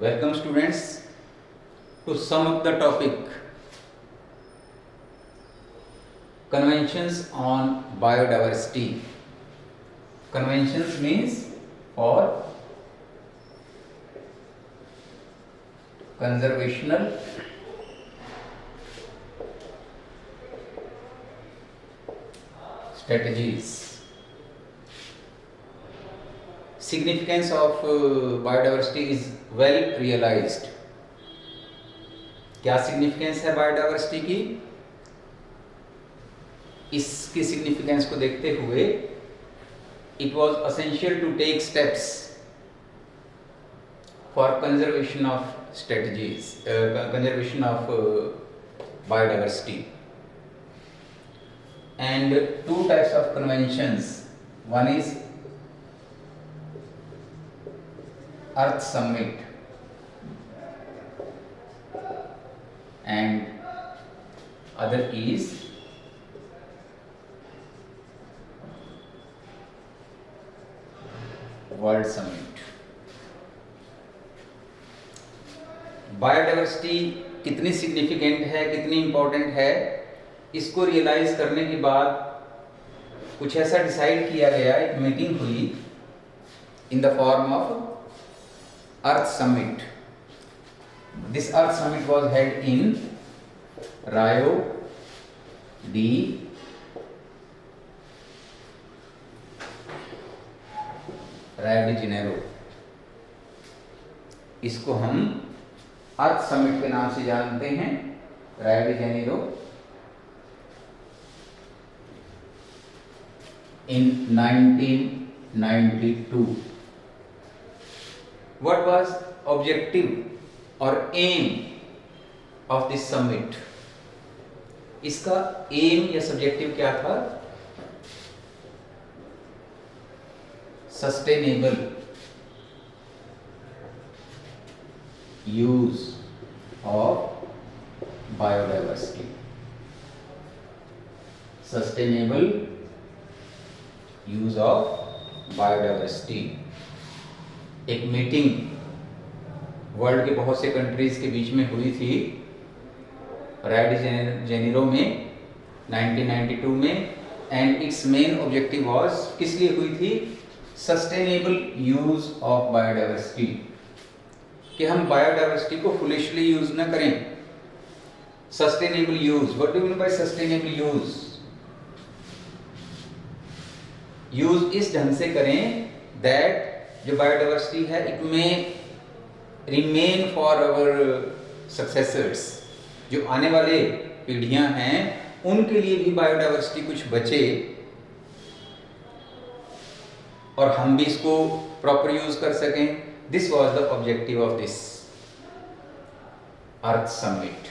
Welcome students to sum up the topic Conventions on Biodiversity. Conventions means for conservational strategies. Significance of biodiversity is well realized. क्या significance है biodiversity की? इसकी significance को देखते हुए it was essential to take steps for conservation of strategies, conservation of biodiversity. And two types of conventions. One is Earth Summit and other is World Summit. Biodiversity कितनी significant है, कितनी important है, इसको realise करने के बाद कुछ ऐसा डिसाइड किया गया, एक मीटिंग हुई in the form of Earth Summit. This Earth Summit was held in Rio de Janeiro. इसको हम अर्थ समिट के नाम से जानते हैं, रायो de Janeiro, in 1992. What was objective or aim of this summit? इसका एम या सब्जेक्टिव क्या था? Sustainable use of biodiversity. Sustainable use of biodiversity. एक मीटिंग वर्ल्ड के बहुत से कंट्रीज के बीच में हुई थी रायो डी जेनेरो में 1992 में. And it's main objective was, किस लिए हुई थी? Sustainable use of biodiversity. कि हम बायोडाइवर्सिटी को फुलिशली यूज ना करें. Sustainable use, what do you mean by sustainable use? Use इस ढंग से करें दैट जो बायोडाइवर्सिटी है इट में रिमेन फॉर आवर सक्सेसर्स. जो आने वाले पीढ़ियां हैं उनके लिए भी बायोडाइवर्सिटी कुछ बचे और हम भी इसको प्रॉपर यूज कर सकें. This was the objective of this earth summit.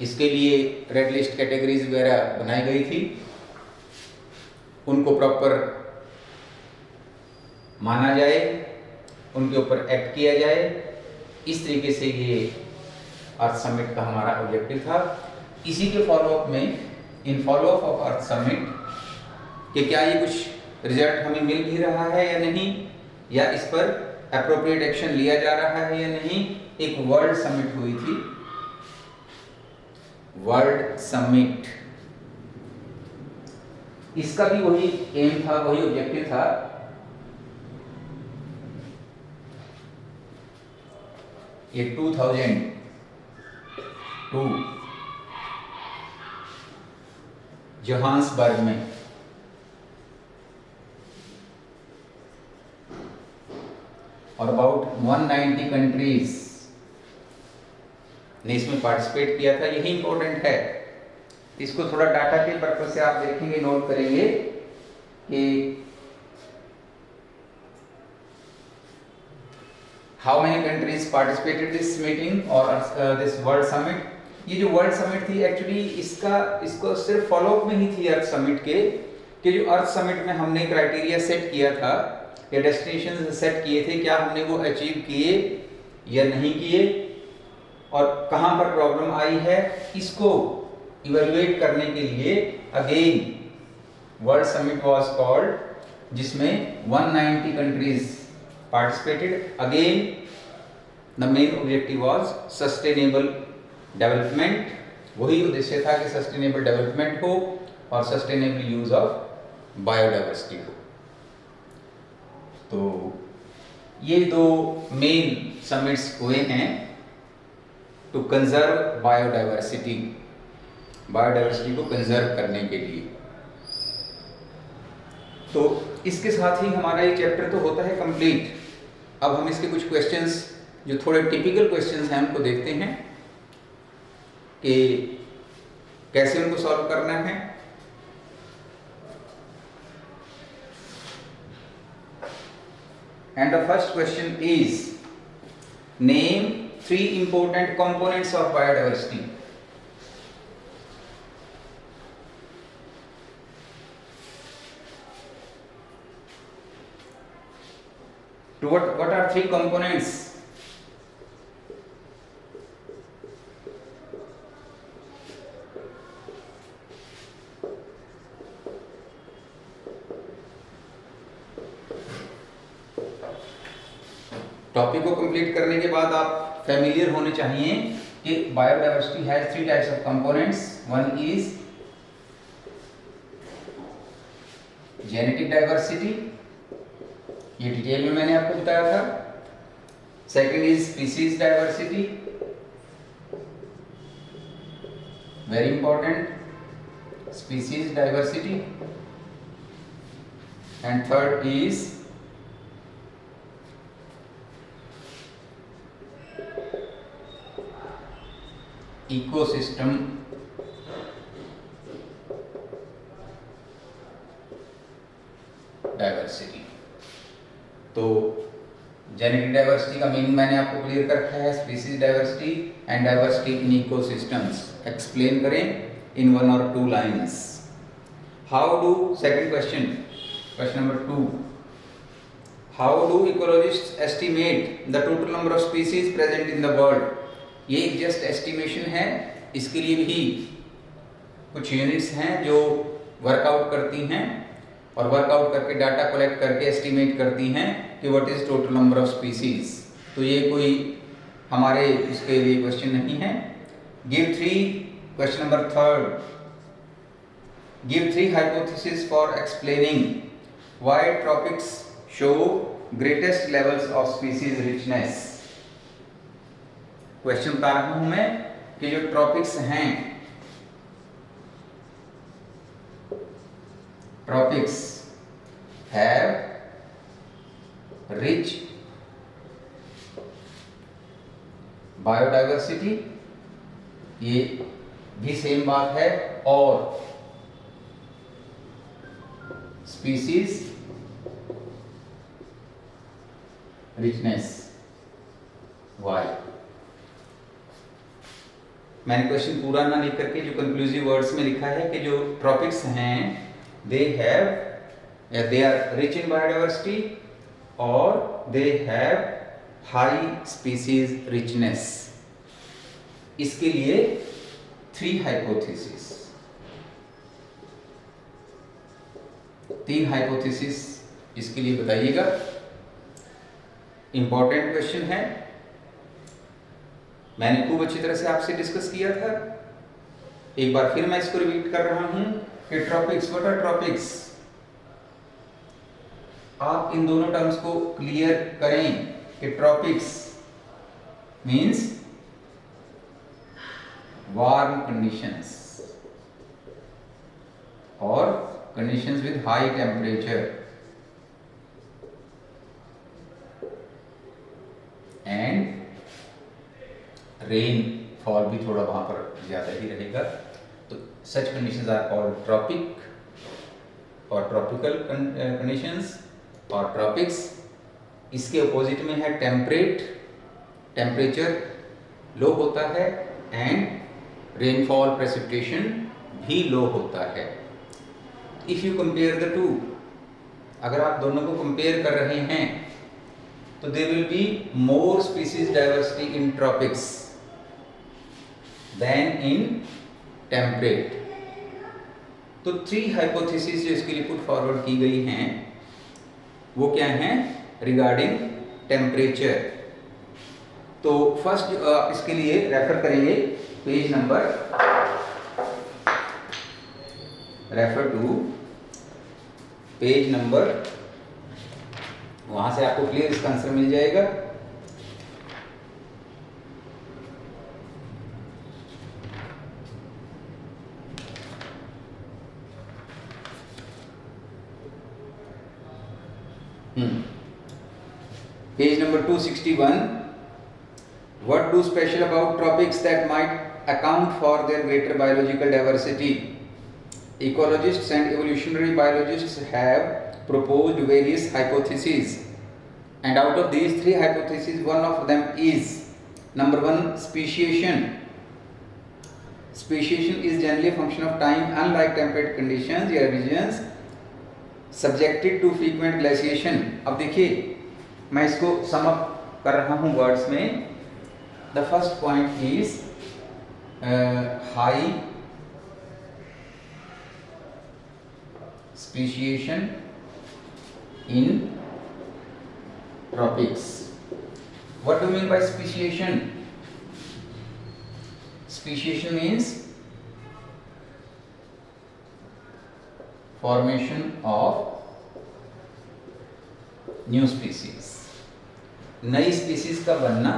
इसके लिए रेड लिस्ट कैटेगरीज वगैरह बनाई गई थी, उनको प्रॉपर माना जाए, उनके ऊपर एक्ट किया जाए. इस तरीके से ये अर्थ समिट का हमारा ऑब्जेक्टिव था. इसी के फॉलोअप में, इन फॉलोअप ऑफ अर्थ समिट, कि क्या ये कुछ रिजल्ट हमें मिल भी रहा है या नहीं, या इस पर एप्रोप्रिएट एक्शन लिया जा रहा है या नहीं, एक वर्ल्ड समिट हुई थी. वर्ल्ड समिट, इसका भी वही एम था, वही ऑब्जेक्टिव था. ये 2002 जोहान्सबर्ग में और अबाउट 190 कंट्रीज ने इसमें पार्टिसिपेट किया था. यही इंपॉर्टेंट है. इसको थोड़ा डाटा के पर्पज से आप देखेंगे, नोट करेंगे कि how many countries participated this meeting और दिस वर्ल्ड समिट. ये जो वर्ल्ड समिट थी एक्चुअली इसको सिर्फ फॉलोअप में ही थी अर्थ समिट के, कि जो अर्थ समिट में हमने क्राइटेरिया सेट किया था या डेस्टिनेशन सेट किए थे, क्या हमने वो अचीव किए या नहीं किए और कहाँ पर प्रॉब्लम आई है, इसको इवेलुएट करने के लिए again world summit was called, जिसमें 190 countries participated. Again, the main objective was sustainable development. वही उद्देश्य था कि सस्टेनेबल डेवलपमेंट हो और सस्टेनेबल यूज ऑफ बायोडाइवर्सिटी हो। तो ये दो मेन समिट्स हुए हैं टू कंजर्व बायोडाइवर्सिटी, बायोडाइवर्सिटी को कंजर्व करने के लिए। तो इसके साथ ही हमारा ये चैप्टर तो होता है कंप्लीट। अब हम इसके कुछ क्वेश्चंस जो थोड़े टिपिकल क्वेश्चंस हैं उनको देखते हैं कि कैसे उनको सॉल्व करना है। And the first question is name 3 important components of biodiversity. To what are 3 components? Topic को कंप्लीट करने के बाद आप फैमिलियर होने चाहिए कि biodiversity has 3 types of components. One is genetic diversity, ये डिटेल में मैंने आपको बताया था। Second is species diversity, very important, species diversity. And third is ecosystem diversity. तो जेनेटिक डाइवर्सिटी का मीनिंग मैंने आपको क्लियर कर रखा है, species diversity and diversity in ecosystems. Explain करें इन 1 or 2 lines. How do, second question, question number 2, how do ecologists estimate the total number of species present in the world? ये एक just estimation है, इसके लिए भी कुछ यूनिट्स हैं जो वर्कआउट करती हैं और वर्कआउट करके डाटा कलेक्ट करके एस्टिमेट करती हैं कि what is total number of species. तो ये कोई हमारे इसके लिए क्वेश्चन नहीं है। Give 3, question number 3, give 3 hypothesis for explaining why tropics show greatest levels of species richness. Question बता रहा हूं मैं कि जो ट्रॉपिक्स हैं, ट्रॉपिक्स हैव रिच बायोडाइवर्सिटी, ये भी सेम बात है, और स्पीसीज रिचनेस। वाई? मैंने क्वेश्चन पूरा ना लिख करके जो कंक्लूसिव वर्ड्स में लिखा है कि जो ट्रॉपिक्स हैं दे हैव या they are rich in biodiversity और they have high species richness. इसके लिए 3 हाइपोथेसिस, 3 हाइपोथेसिस इसके लिए बताइएगा। इंपॉर्टेंट क्वेश्चन है, मैंने खूब अच्छी तरह से आपसे डिस्कस किया था। एक बार फिर मैं इसको रिपीट कर रहा हूं कि ट्रॉपिक्स, व्हाट आर ट्रॉपिक्स? आप इन दोनों टर्म्स को क्लियर करें कि ट्रॉपिक्स मींस वार्म कंडीशंस और conditions with high temperature and rainfall भी थोड़ा वहां पर ज्यादा ही रहेगा। तो such conditions are called tropic और ट्रॉपिकल कंडीशंस। और ट्रॉपिक्स इसके अपोजिट में है टेम्परेट, टेम्परेचर लो होता है एंड रेनफॉल प्रेसिपिटेशन भी लो होता है। If you compare the two, अगर आप दोनों को कंपेयर कर रहे हैं तो there will be more species diversity in tropics than in temperate. तो 3 हाइपोथेसिस जो इसके लिए पुट फॉरवर्ड की गई हैं वो क्या हैं? Regarding temperature. तो फर्स्ट इसके लिए रेफर करेंगे page number, refer to page number, वहां से आपको क्लियर इसका आंसर मिल जाएगा। Page number 261. What do special about tropics that might account for their greater biological diversity? Ecologists and evolutionary biologists have proposed various hypotheses, and out of these three hypotheses, one of them is number one, speciation. Speciation is generally a function of time. Unlike temperate conditions या regions subjected to frequent glaciation. अब देखिए मैं इसको sum up कर रहा हूँ words में। The first point is high speciation in tropics. What do mean by speciation? Speciation means formation of new species, नई स्पीसीज का बनना,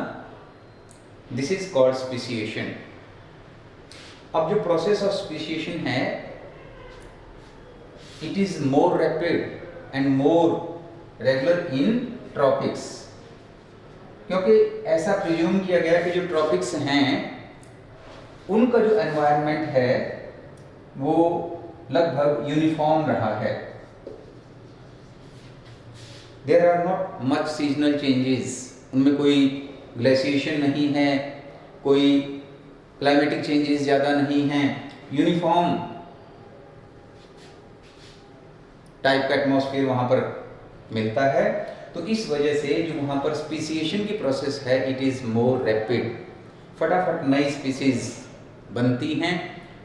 दिस इज कॉल्ड स्पेशिएशन। अब जो प्रोसेस ऑफ स्पेशिएशन है, it is more rapid and more regular in tropics, क्योंकि ऐसा presume किया गया कि जो ट्रॉपिक्स हैं उनका जो एनवायरनमेंट है वो लगभग यूनिफॉर्म रहा है। There are not much seasonal changes, उनमें कोई ग्लेशिएशन नहीं है, कोई क्लाइमेटिक चेंजेस ज़्यादा नहीं हैं, यूनिफॉर्म टाइप का एटमॉस्फेयर वहाँ पर मिलता है। तो इस वजह से जो वहाँ पर स्पेशिएशन की प्रोसेस है, इट इज़ मोर रैपिड। फटाफट नई स्पीसीज बनती हैं,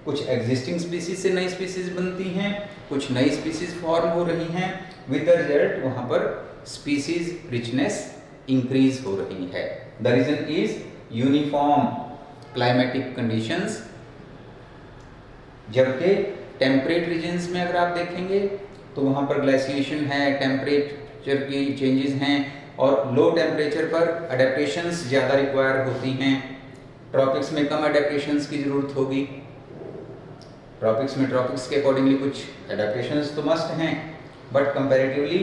कुछ एग्जिस्टिंग स्पीसीज से नई स्पीसीज बनती हैं, कुछ नई स्पीसीज फॉर्म हो रही हैं, विद द रिजल्ट वहाँ पर स्पीसीज रिचनेस इंक्रीज हो रही है। The reason is uniform climatic conditions. जबकि टेम्परेट रीजन्स में अगर आप देखेंगे तो वहाँ पर ग्लेशिएशन है, टेम्परेचर की चेंजेस हैं, और लो टेम्परेचर पर अडेप्टेशंस ज़्यादा रिक्वायर होती हैं। ट्रॉपिक्स में कम अडेप्टेशंस की ज़रूरत होगी। ट्रॉपिक्स में ट्रॉपिक्स के अकॉर्डिंगली कुछ अडेप्टेशंस तो मस्ट हैं, बट कंपैरेटिवली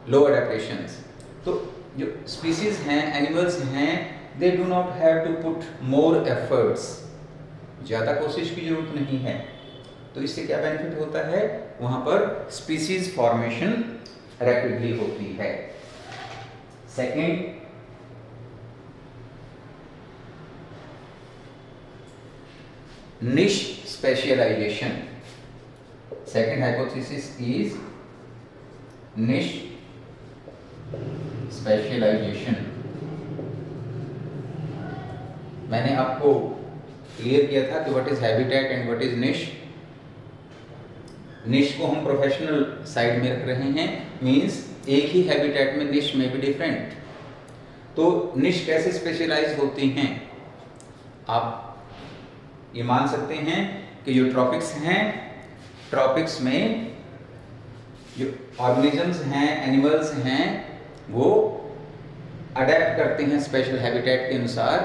लो अडेप्टेशंस। तो जो स्पीसीज हैं, एनिमल्स हैं, they do not have to put more efforts, ज़्यादा कोशिश की जरूरत नहीं है। तो इससे क्या बेनिफिट होता है? वहाँ पर स्पीसीज फॉर्मेशन रैपिडली होती है। Second, niche specialization. Second hypothesis is niche specialization. मैंने आपको क्लियर किया था कि what is habitat and what is निश। निश को हम प्रोफेशनल साइड में रख रहे हैं, मींस एक ही हैबिटेट में निश में भी डिफरेंट। तो निश कैसे स्पेशलाइज होती हैं? आप ये मान सकते हैं कि जो ट्रॉपिक्स हैं, ट्रॉपिक्स में जो ऑर्गेनिजम्स हैं, एनिमल्स हैं, वो अडेप्ट करते हैं स्पेशल हैबिटेट के अनुसार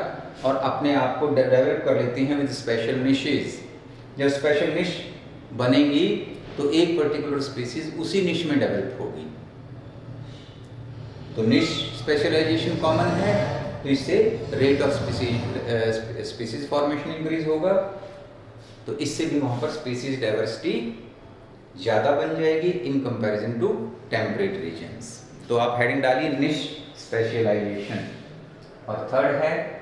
और अपने आप को डेवलप कर लेते हैं विद स्पेशल निशेस। जब स्पेशल निश बनेगी तो एक पर्टिकुलर स्पीसीज उसी निश में डेवलप होगी। तो निश स्पेशलाइजेशन कॉमन है, तो इससे rate of species formation increase होगा, तो इससे भी वहाँ पर स्पीसीज डाइवर्सिटी ज़्यादा बन जाएगी in comparison to temperate regions. तो आप हेडिंग डालिए निश स्पेशलाइजेशन। और थर्ड है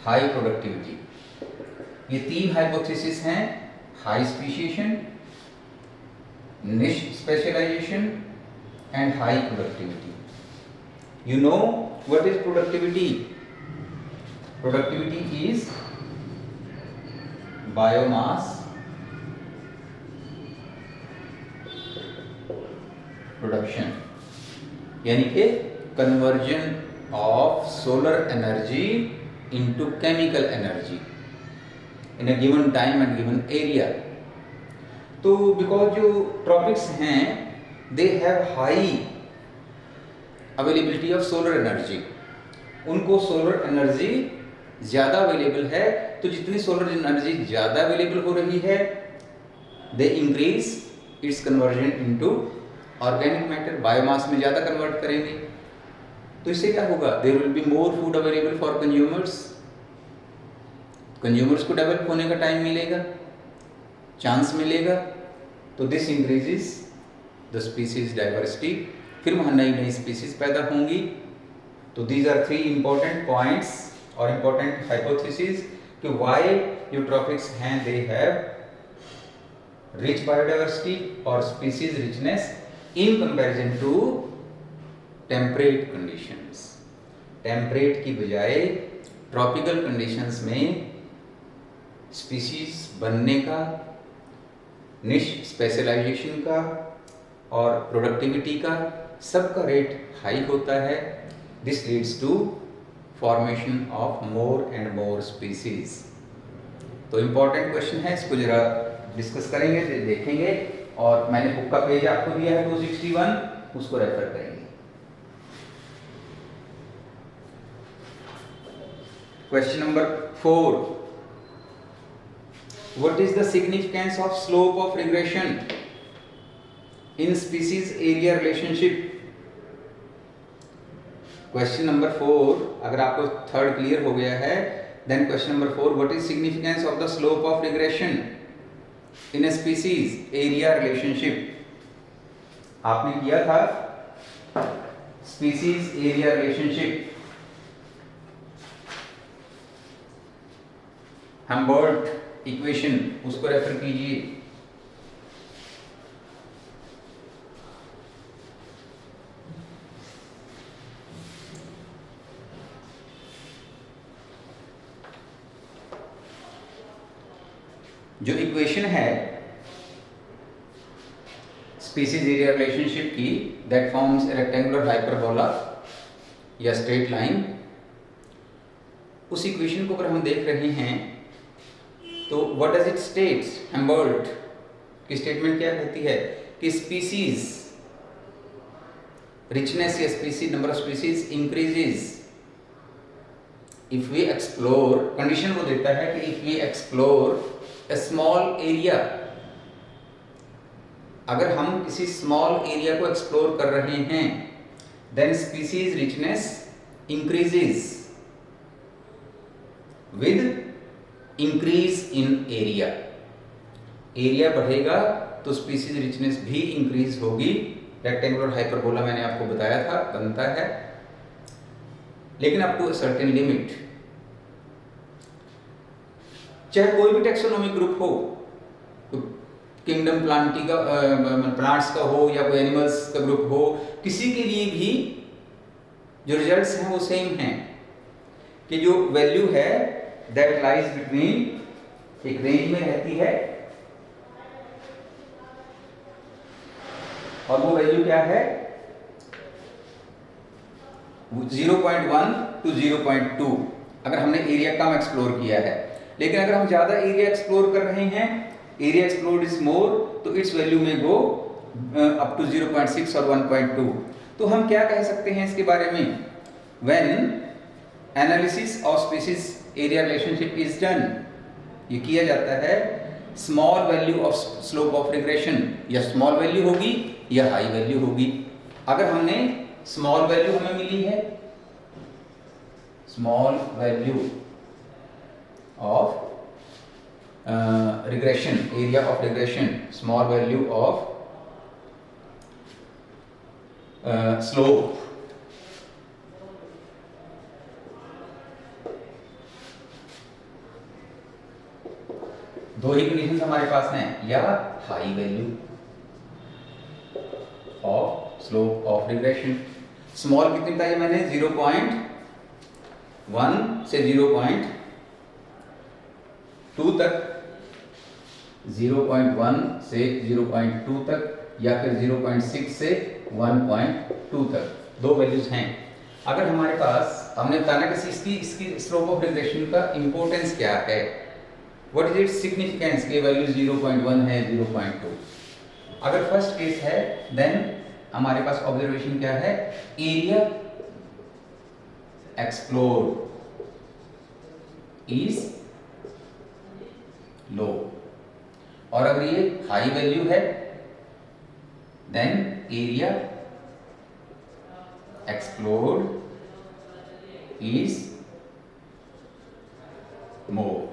हाई प्रोडक्टिविटी। ये तीन हाइपोथेसिस हैं, high speciation, niche specialization and high productivity. You know what is productivity? Productivity is biomass production, यानी कि conversion of solar energy into chemical energy in a given time and given area. तो because जो tropics हैं they have high availability of solar energy, उनको solar energy ज़्यादा available है, तो जितनी सोलर एनर्जी ज़्यादा अवेलेबल हो रही है they increase its conversion into organic matter, biomass में ज़्यादा कन्वर्ट करेंगे। तो इससे क्या होगा? There will be more food available for consumers, consumers को डेवलप होने का टाइम मिलेगा, चांस मिलेगा, तो this increases the species diversity, फिर वहाँ नई नई स्पीसीज पैदा होंगी। तो these are three important points और इंपॉर्टेंट हाइपोथेसिस कि व्हाई यूट्रॉपिक्स हैं दे हैव रिच बायोडाइवर्सिटी और species richness in comparison to temperate conditions. Temperate की बजाय ट्रॉपिकल कंडीशंस में स्पीसीज बनने का, निश स्पेशलाइजेशन का और प्रोडक्टिविटी का सबका रेट हाई होता है। This leads to formation of more and more species. तो इम्पॉर्टेंट क्वेश्चन है, इसको जरा डिस्कस करेंगे, देखेंगे, और मैंने बुक का पेज आपको दिया है 261, उसको रेफर करेंगे। Question number 4, what is the significance of slope of regression in species area relationship? Question number 4, अगर आपको थर्ड क्लियर हो गया है, then question number 4, what is significance of the slope of regression in a species area relationship? आपने किया था species area relationship, Humboldt equation, उसको refer कीजिए। जो इक्वेशन है स्पीसीज एरिया रिलेशनशिप की, that forms a rectangular hyperbola या straight line, उस इक्वेशन को अगर हम देख रहे हैं तो what does it states? Humboldt की स्टेटमेंट क्या कहती है कि स्पीसीज रिचनेस या species number of species increases if we explore, condition वो देता है कि if we explore a small area, अगर हम किसी स्मॉल एरिया को एक्सप्लोर कर रहे हैं, then species richness increases with increase in area. Area बढ़ेगा तो स्पीसीज रिचनेस भी इंक्रीज होगी। रेक्टेंगुलर हाइपरबोला मैंने आपको बताया था बनता है, लेकिन up to a certain limit. चाहे कोई भी टेक्सोनोमिक ग्रुप हो, किंगडम प्लांटी का प्लांट्स का हो या कोई एनिमल्स का ग्रुप हो, किसी के लिए भी जो रिजल्ट्स हैं वो सेम हैं कि जो वैल्यू है दैट लाइज बिटवीन, एक रेंज में रहती है, और वो वैल्यू क्या है 0.1 to 0.2 अगर हमने एरिया कम एक्सप्लोर किया है। लेकिन अगर हम ज्यादा एरिया एक्सप्लोर कर रहे हैं, एरिया एक्सप्लोर्ड इज मोर, तो इट्स वैल्यू में गो अप टू 0.6 और 1.2। तो हम क्या कह सकते हैं इसके बारे में? When analysis of species area relationship is done, ये किया जाता है small value of slope of regression, या स्मॉल वैल्यू होगी या हाई वैल्यू होगी। अगर हमने स्मॉल वैल्यू हमें मिली है, small value of regression, area of regression, small value of slope, दो ही कंडीशन हमारे पास हैं, या high value of slope of regression small कितनी बताई मैंने? 0.1 से 0.2 तक, 0.1 से 0.2 तक, या फिर 0.6 से 1.2 तक, दो वैल्यूज हैं। अगर हमारे पास, हमने बताना कि इसकी स्लोप ऑफ रिग्रेशन का इंपॉर्टेंस क्या है, व्हाट इज इट्स सिग्निफिकेंस, के वैल्यू 0.1 है, 0.2। अगर फर्स्ट केस है, देन हमारे पास ऑब्जर्वेशन क्या है? Area explored is low. और अगर ये हाई वैल्यू है, then area explored is more.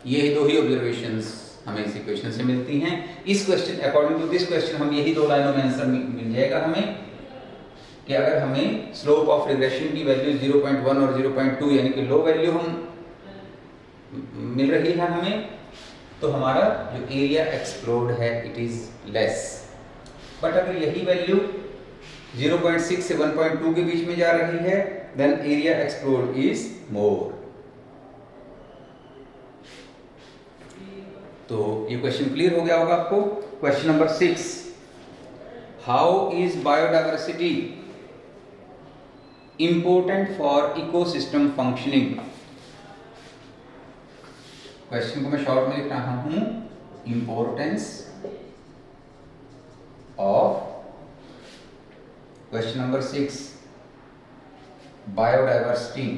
ये दो ही ऑब्जर्वेशंस हमें इस इक्वेशन से मिलती हैं। इस question, according to this question, हम यही दो लाइनों में आंसर मिल जाएगा हमें कि अगर हमें स्लोप ऑफ रिग्रेशन की वैल्यू 0.1 और 0.2 यानी कि लो वैल्यू हम मिल रही है हमें, तो हमारा जो एरिया एक्सप्लोर्ड है इट इज लेस। बट अगर यही वैल्यू 0.6 से 1.2 के बीच में जा रही है, then area explored is more. तो ये क्वेश्चन क्लियर हो गया होगा आपको। Question number 6, how is biodiversity important for ecosystem functioning. Question को मैं शॉर्ट में लिख रहा हूं, importance of, question number 6, biodiversity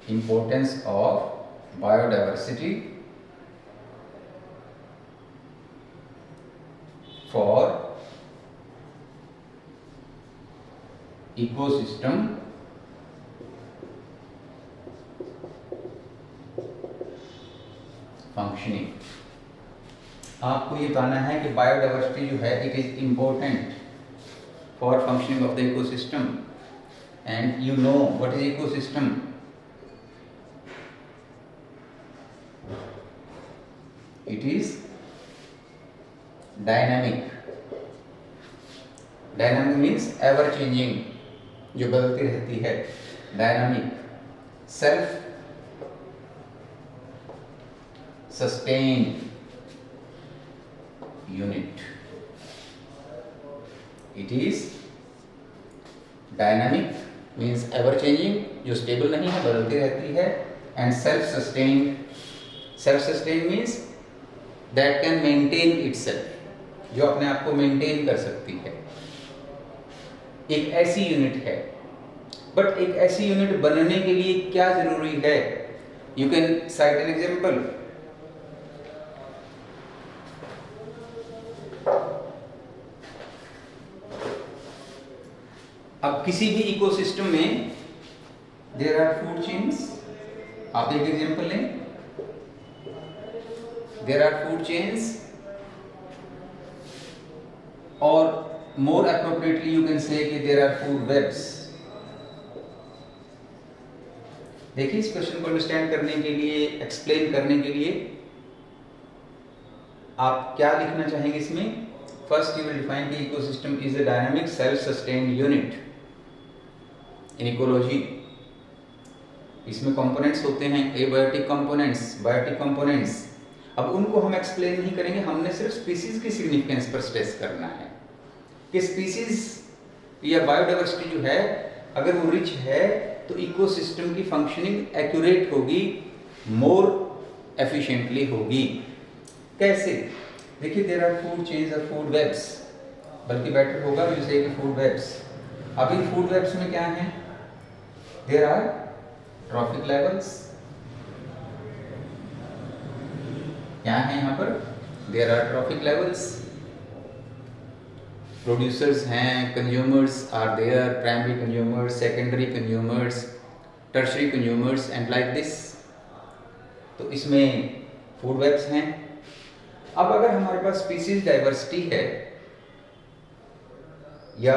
importance of biodiversity for ecosystem functioning। आपको ये बताना है कि बायोडाइवर्सिटी जो है it is important for functioning of the ecosystem, and you know what is ecosystem. It is dynamic। Dynamic means ever changing, जो बदलती रहती है। Dynamic, self sustained unit। It is dynamic means ever changing, जो stable नहीं है, बदलती रहती है, and self sustained। Self sustained means that can maintain itself, जो अपने आप को मेंटेन कर सकती है। एक ऐसी यूनिट है, बट एक ऐसी यूनिट बनने के लिए क्या जरूरी है? You can site an example. अब किसी भी इकोसिस्टम में देयर आर फूड चेन्स। आप एक एग्जांपल लें, there are food chains, or more appropriately you can say कि there are food webs। देखिए इस क्वेश्चन को अंडरस्टैंड करने के लिए, एक्सप्लेन करने के लिए आप क्या लिखना चाहेंगे इसमें? फर्स्ट यू विल डिफाइन कि ecosystem is a dynamic self sustained unit in ecology. इसमें कंपोनेंट्स होते हैं, एबायोटिक कंपोनेंट्स, बायोटिक कंपोनेंट्स। अब उनको हम एक्सप्लेन नहीं करेंगे, हमने सिर्फ स्पीसीज की सिग्निफिकेंस पर स्ट्रेस करना है कि स्पीसीज या बायोडाइवर्सिटी जो है अगर वो रिच है तो इकोसिस्टम की फंक्शनिंग एक्यूरेट होगी, मोर एफिशिएंटली होगी। कैसे? देखिए देयर आर फूड चेन्स और फूड वेब्स, बल्कि बेटर होगा यू से कि फूड वेब्स। अब इन फूड वेब्स में क्या है? There are trophic levels. क्या है यहाँ पर? There are trophic levels. Producers हैं, consumers are there, primary consumers, secondary consumers, tertiary consumers and like this. तो इसमें फूड वेब्स हैं। अब अगर हमारे पास स्पीसीज डाइवर्सिटी है या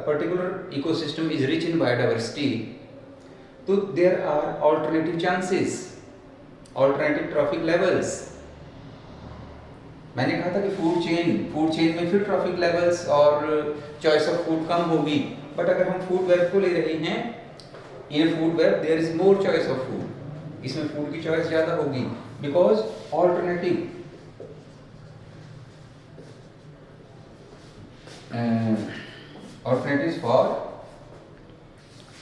particular ecosystem is rich in biodiversity, तो there are alternative chances, alternative trophic levels. मैंने कहा था कि फूड चेन में फिर ट्रॉफिक लेवल्स और चॉइस ऑफ फूड कम होगी, बट अगर हम फूड वेब को ले रहे हैं, in food web there is more choice of food, इसमें फूड की चॉइस ज्यादा होगी, because alternative alternatives for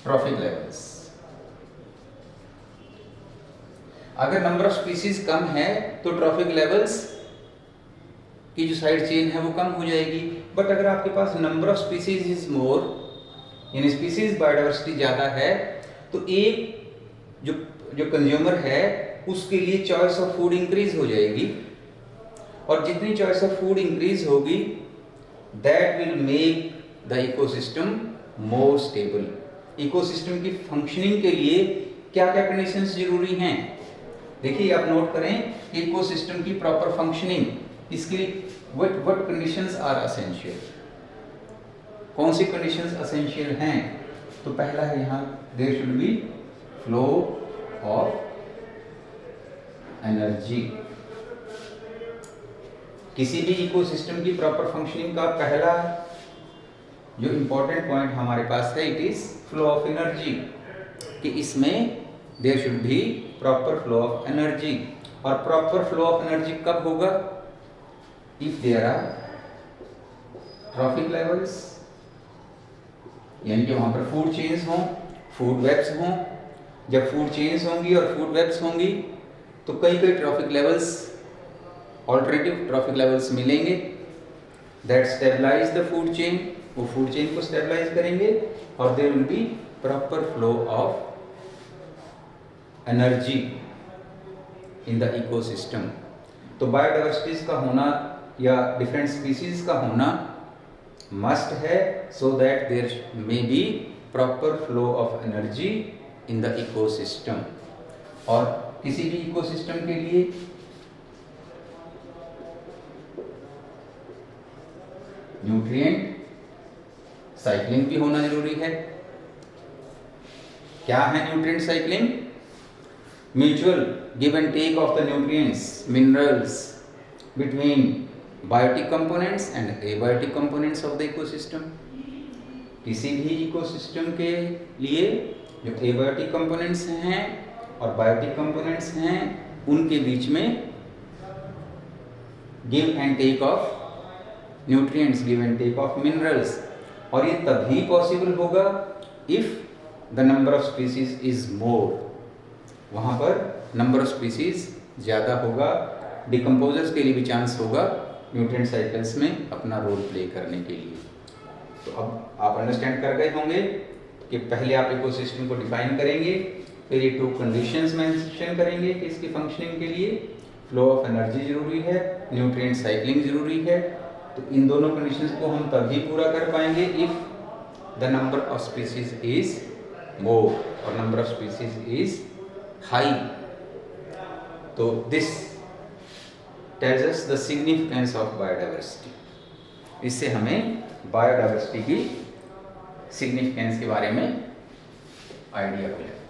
trophic levels. अगर नंबर ऑफ स्पीसीज कम है तो ट्रॉफिक लेवल्स की जो साइड चेन है वो कम हो जाएगी, बट अगर आपके पास number of species is more, यानी स्पीसीज बायोडाइवर्सिटी ज़्यादा है, तो एक जो कंज्यूमर है उसके लिए चॉइस ऑफ फूड इंक्रीज हो जाएगी, और जितनी चॉइस ऑफ फूड इंक्रीज होगी that will make the ecosystem more stable. Ecosystem की फंक्शनिंग के लिए क्या क्या कंडीशंस जरूरी हैं, देखिए आप नोट करें, इकोसिस्टम की प्रॉपर फंक्शनिंग, इसके लिए व्हाट कंडीशंस आर एसेंशियल, कौन सी कंडीशंस एसेंशियल हैं। तो पहला है यहाँ there should be flow of energy. किसी भी इकोसिस्टम की प्रॉपर फंक्शनिंग का पहला जो इंपॉर्टेंट पॉइंट हमारे पास है, it is flow of energy, कि इसमें there should be proper flow of energy. और प्रॉपर फ्लो ऑफ एनर्जी कब होगा, if there are trophic levels, यानी कि वहां पर फूड चेन्स हों, फूड वेब्स हों। जब फूड चेन्स होंगी और फूड वेब्स होंगी तो कई trophic levels, alternative trophic levels मिलेंगे that stabilize the food chain, वो फूड चेन को स्टेबलाइज करेंगे, और there will be proper flow of energy in the ecosystem. तो बायोडाइवर्सिटीज का होना या डिफरेंट स्पीसीज का होना मस्ट है, so that there may be proper flow of energy in the ecosystem. और किसी भी इकोसिस्टम के लिए न्यूट्रिएंट साइक्लिंग भी होना जरूरी है। क्या है nutrient cycling? Mutual give and take of the nutrients, minerals between biotic components and abiotic components of the ecosystem. किसी भी इकोसिस्टम के लिए जो एबायोटिक कंपोनेंट्स हैं और बायोटिक कंपोनेंट्स हैं, उनके बीच में give and take of nutrients, give and take of minerals. और ये तभी पॉसिबल होगा if the number of species is more, वहां पर नंबर ऑफ स्पीसीज ज़्यादा होगा, डिकम्पोजर्स के लिए भी चांस होगा न्यूट्रिएंट साइकिल्स में अपना रोल प्ले करने के लिए। तो अब आप अंडरस्टैंड कर गए होंगे कि पहले आप इकोसिस्टम को डिफाइन करेंगे, फिर ये 2 कंडीशंस मेंशन करेंगे कि इसकी फंक्शनिंग के लिए फ्लो ऑफ एनर्जी जरूरी है, न्यूट्रिएंट साइक्लिंग जरूरी है। तो इन दोनों कंडीशंस को हम तभी पूरा कर पाएंगे if the number of species is more और number of species is high. तो this tells us the significance of biodiversity. इससे हमें बायोडाइवर्सिटी की सिग्निफिकेंस के बारे में आइडिया हो जाता है।